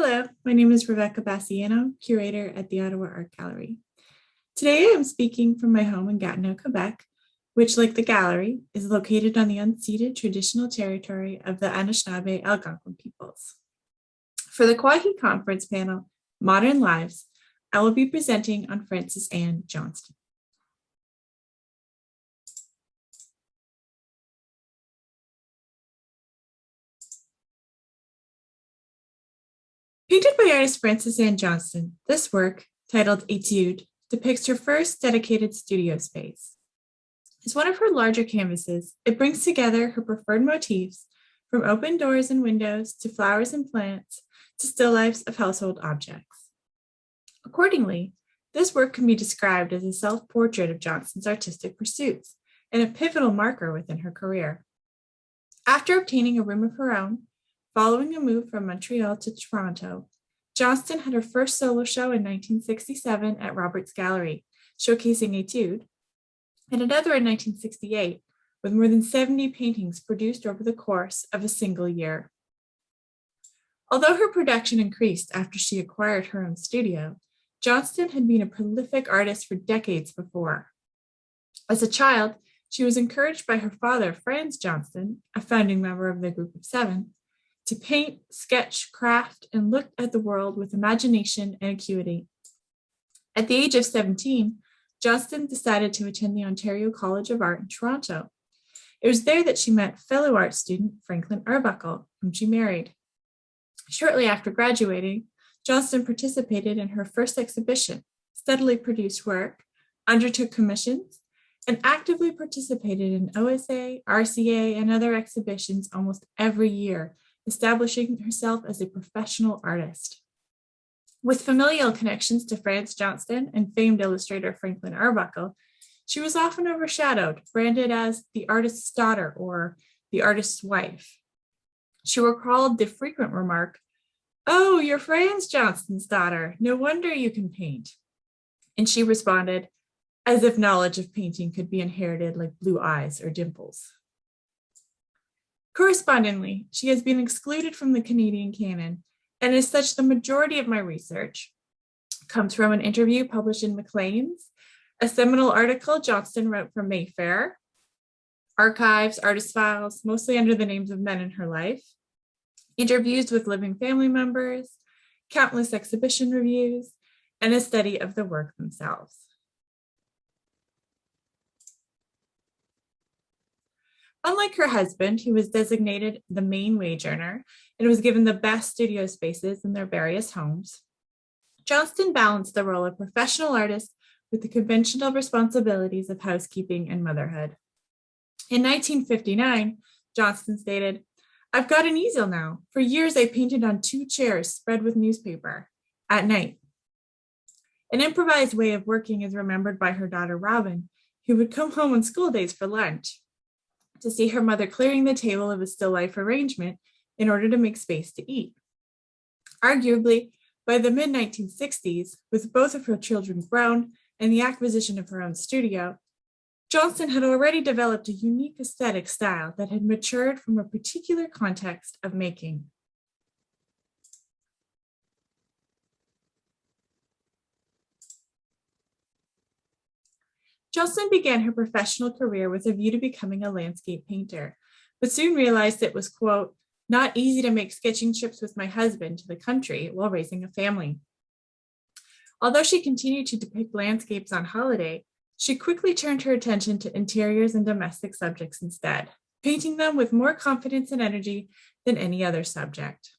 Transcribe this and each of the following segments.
Hello, my name is Rebecca Basciano, curator at the Ottawa Art Gallery. Today I am speaking from my home in Gatineau, Quebec, which, like the gallery, is located on the unceded traditional territory of the Anishinaabe Algonquin peoples. For the Kwahi Conference panel, Modern Lives, I will be presenting on Frances Anne Johnston. Painted by artist Frances Anne Johnston, this work, titled Etude, depicts her first dedicated studio space. As one of her larger canvases, it brings together her preferred motifs, from open doors and windows to flowers and plants to still lifes of household objects. Accordingly, this work can be described as a self-portrait of Johnston's artistic pursuits and a pivotal marker within her career. After obtaining a room of her own, following a move from Montreal to Toronto, Johnston had her first solo show in 1967 at Robert's Gallery, showcasing Etude, and another in 1968, with more than 70 paintings produced over the course of a single year. Although her production increased after she acquired her own studio, Johnston had been a prolific artist for decades before. As a child, she was encouraged by her father, Franz Johnston, a founding member of the Group of Seven, to paint, sketch, craft, and look at the world with imagination and acuity. At the age of 17, Johnston decided to attend the Ontario College of Art in Toronto. It was there that she met fellow art student Franklin Arbuckle, whom she married. Shortly after graduating, Johnston participated in her first exhibition, steadily produced work, undertook commissions, and actively participated in OSA, RCA, and other exhibitions almost every year, establishing herself as a professional artist. With familial connections to Franz Johnston and famed illustrator Franklin Arbuckle, she was often overshadowed, branded as the artist's daughter or the artist's wife. She recalled the frequent remark, "Oh, you're Franz Johnston's daughter. No wonder you can paint." And she responded, as if knowledge of painting could be inherited like blue eyes or dimples. Correspondingly, she has been excluded from the Canadian canon, and as such, the majority of my research comes from an interview published in Maclean's, a seminal article Johnston wrote for Mayfair, archives, artist files, mostly under the names of men in her life, interviews with living family members, countless exhibition reviews, and a study of the work themselves. Unlike her husband, who was designated the main wage earner and was given the best studio spaces in their various homes, Johnston balanced the role of professional artist with the conventional responsibilities of housekeeping and motherhood. In 1959, Johnston stated, "I've got an easel now. For years, I painted on 2 chairs spread with newspaper at night." An improvised way of working is remembered by her daughter, Robin, who would come home on school days for lunch to see her mother clearing the table of a still life arrangement in order to make space to eat. Arguably, by the mid-1960s, with both of her children grown and the acquisition of her own studio, Johnston had already developed a unique aesthetic style that had matured from a particular context of making. Johnston began her professional career with a view to becoming a landscape painter, but soon realized it was, quote, "not easy to make sketching trips with my husband to the country while raising a family." Although she continued to depict landscapes on holiday, she quickly turned her attention to interiors and domestic subjects instead, painting them with more confidence and energy than any other subject.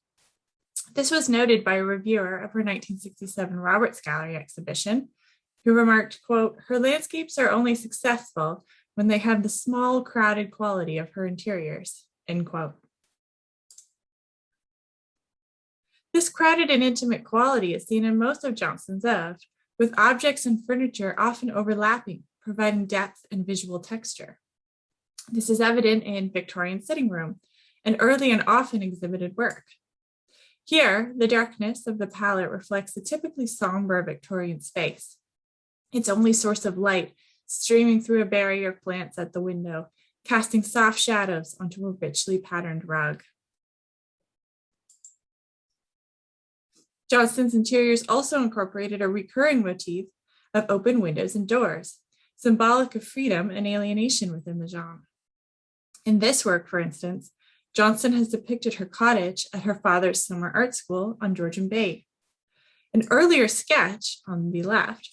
This was noted by a reviewer of her 1967 Roberts Gallery exhibition, who remarked, quote, "her landscapes are only successful when they have the small, crowded quality of her interiors," end quote. This crowded and intimate quality is seen in most of Johnston's oeuvre, with objects and furniture often overlapping, providing depth and visual texture. This is evident in Victorian Sitting Room, an early and often exhibited work. Here, the darkness of the palette reflects a typically somber Victorian space, its only source of light streaming through a barrier of plants at the window, casting soft shadows onto a richly patterned rug. Johnston's interiors also incorporated a recurring motif of open windows and doors, symbolic of freedom and alienation within the genre. In this work, for instance, Johnston has depicted her cottage at her father's summer art school on Georgian Bay. An earlier sketch on the left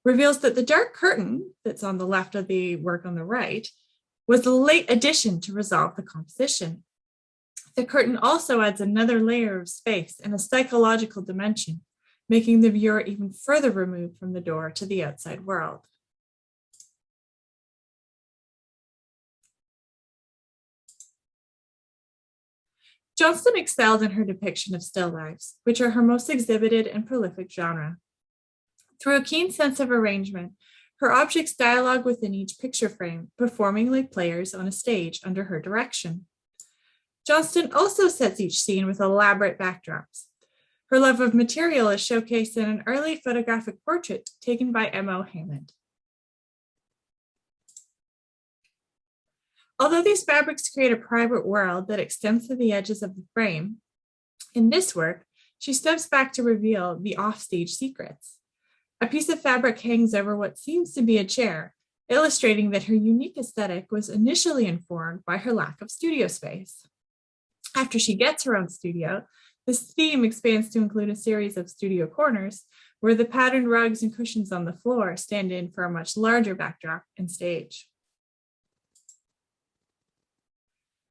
reveals that the dark curtain that's on the left of the work on the right was a late addition to resolve the composition. The curtain also adds another layer of space and a psychological dimension, making the viewer even further removed from the door to the outside world. Johnston excelled in her depiction of still lifes, which are her most exhibited and prolific genre. Through a keen sense of arrangement, her objects dialogue within each picture frame, performing like players on a stage under her direction. Johnston also sets each scene with elaborate backdrops. Her love of material is showcased in an early photographic portrait taken by M.O. Hammond. Although these fabrics create a private world that extends to the edges of the frame, in this work, she steps back to reveal the offstage secrets. A piece of fabric hangs over what seems to be a chair, illustrating that her unique aesthetic was initially informed by her lack of studio space. After she gets her own studio, this theme expands to include a series of studio corners where the patterned rugs and cushions on the floor stand in for a much larger backdrop and stage.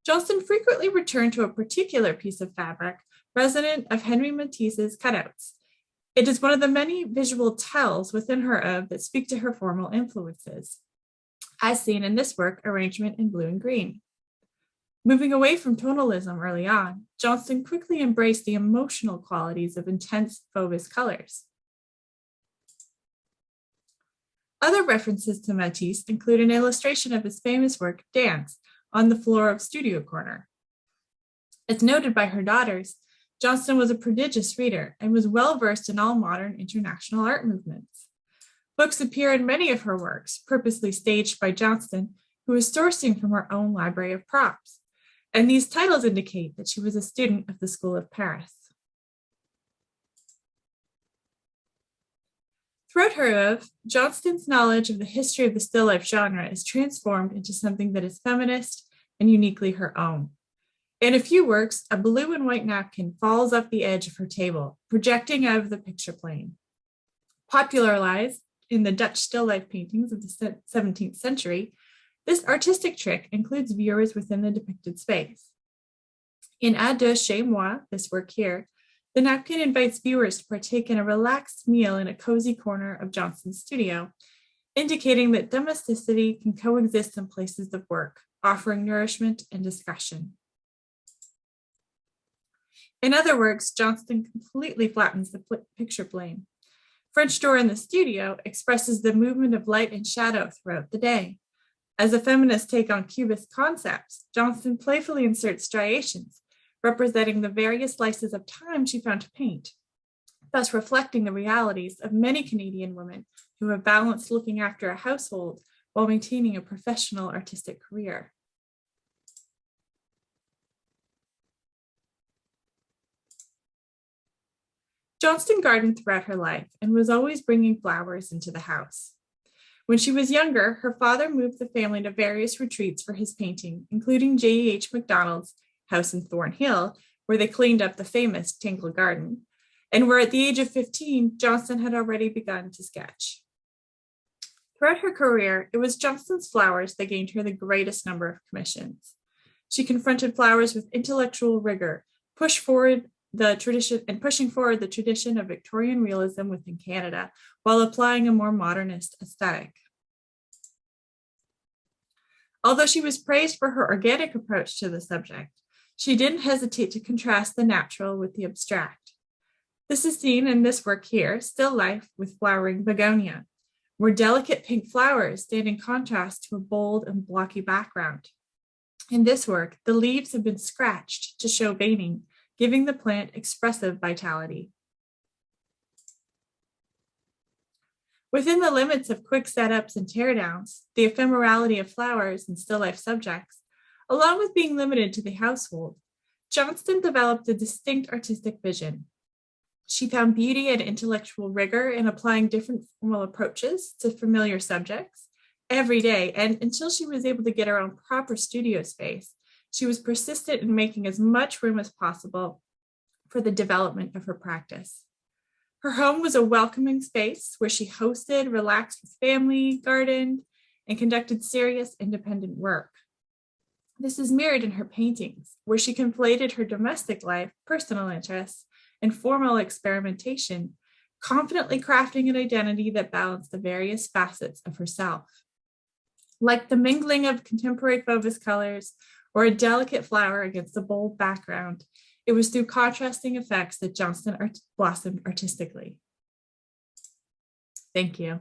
Johnston frequently returned to a particular piece of fabric, resonant of Henry Matisse's cutouts. It is one of the many visual tells within her oeuvre that speak to her formal influences, as seen in this work, arrangement in blue and green. Moving away from tonalism early on, Johnston quickly embraced the emotional qualities of intense Fauves colors. Other references to Matisse include an illustration of his famous work, Dance, on the floor of Studio Corner. As noted by her daughters, Johnston was a prodigious reader and was well versed in all modern international art movements. Books appear in many of her works, purposely staged by Johnston, who is sourcing from her own library of props. And these titles indicate that she was a student of the School of Paris. Throughout her oeuvre, Johnston's knowledge of the history of the still life genre is transformed into something that is feminist and uniquely her own. In a few works, a blue and white napkin falls up the edge of her table, projecting out of the picture plane. Popularized in the Dutch still life paintings of the 17th century, this artistic trick includes viewers within the depicted space. In A deux chez moi, this work here, the napkin invites viewers to partake in a relaxed meal in a cozy corner of Johnston's studio, indicating that domesticity can coexist in places of work, offering nourishment and discussion. In other works, Johnston completely flattens the picture plane. French Door in the Studio expresses the movement of light and shadow throughout the day. As a feminist take on Cubist concepts, Johnston playfully inserts striations, representing the various slices of time she found to paint, thus reflecting the realities of many Canadian women who have balanced looking after a household while maintaining a professional artistic career. Johnston gardened throughout her life and was always bringing flowers into the house. When she was younger, her father moved the family to various retreats for his painting, including J.E.H. MacDonald's house in Thornhill, where they cleaned up the famous Tangle Garden, and where at the age of 15, Johnston had already begun to sketch. Throughout her career, it was Johnston's flowers that gained her the greatest number of commissions. She confronted flowers with intellectual rigor, pushing forward the tradition of Victorian realism within Canada, while applying a more modernist aesthetic. Although she was praised for her organic approach to the subject, she didn't hesitate to contrast the natural with the abstract. This is seen in this work here, Still Life with Flowering Begonia, where delicate pink flowers stand in contrast to a bold and blocky background. In this work, the leaves have been scratched to show veining, giving the plant expressive vitality. Within the limits of quick setups and teardowns, the ephemerality of flowers and still life subjects, along with being limited to the household, Johnston developed a distinct artistic vision. She found beauty and intellectual rigor in applying different formal approaches to familiar subjects every day, and until she was able to get her own proper studio space, she was persistent in making as much room as possible for the development of her practice. Her home was a welcoming space where she hosted, relaxed with family, gardened, and conducted serious independent work. This is mirrored in her paintings, where she conflated her domestic life, personal interests, and formal experimentation, confidently crafting an identity that balanced the various facets of herself. Like the mingling of contemporary Fauvus colors or a delicate flower against a bold background, it was through contrasting effects that Johnston blossomed artistically. Thank you.